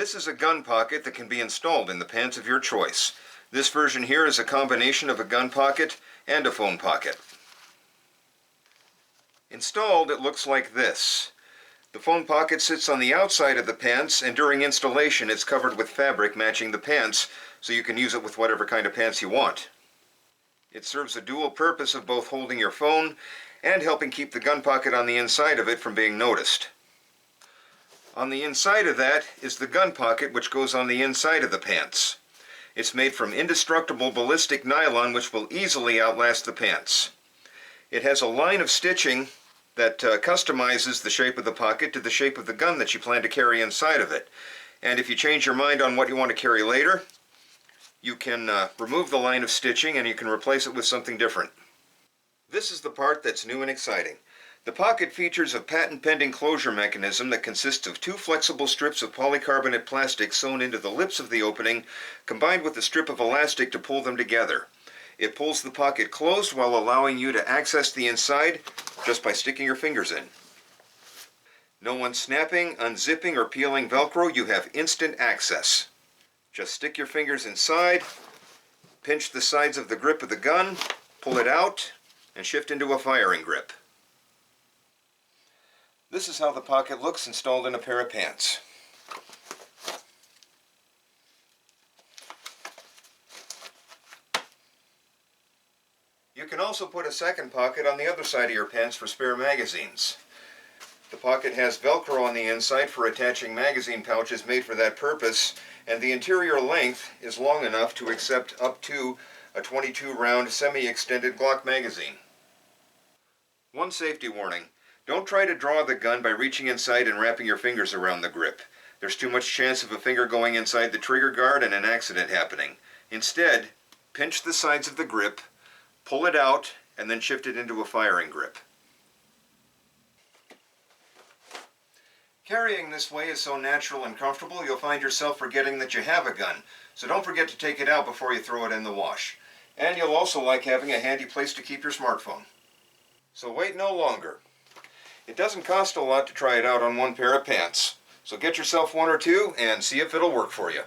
This is a gun pocket that can be installed in the pants of your choice. This version here is a combination of a gun pocket and a phone pocket. Installed, it looks like this. The phone pocket sits on the outside of the pants, and during installation it's covered with fabric matching the pants, so you can use it with whatever kind of pants you want. It serves a dual purpose of both holding your phone and helping keep the gun pocket on the inside of it from being noticed. On the inside of that is the gun pocket, which goes on the inside of the pants. It's made from indestructible ballistic nylon, which will easily outlast the pants. It has a line of stitching that customizes the shape of the pocket to the shape of the gun that you plan to carry inside of it. And if you change your mind on what you want to carry later, you can remove the line of stitching and you can replace it with something different. This is the part that's new and exciting. The pocket features a patent-pending closure mechanism that consists of two flexible strips of polycarbonate plastic sewn into the lips of the opening, combined with a strip of elastic to pull them together. It pulls the pocket closed while allowing you to access the inside just by sticking your fingers in. No unsnapping, unzipping, or peeling Velcro. You have instant access. Just stick your fingers inside, pinch the sides of the grip of the gun, pull it out, and shift into a firing grip. This is how the pocket looks installed in a pair of pants. You can also put a second pocket on the other side of your pants for spare magazines. The pocket has Velcro on the inside for attaching magazine pouches made for that purpose, and the interior length is long enough to accept up to a 22-round semi-extended Glock magazine. One safety warning. Don't try to draw the gun by reaching inside and wrapping your fingers around the grip. There's too much chance of a finger going inside the trigger guard and an accident happening. Instead, pinch the sides of the grip, pull it out, and then shift it into a firing grip. Carrying this way is so natural and comfortable you'll find yourself forgetting that you have a gun, so don't forget to take it out before you throw it in the wash. And you'll also like having a handy place to keep your smartphone. So wait no longer. It doesn't cost a lot to try it out on one pair of pants, so get yourself one or two and see if it'll work for you.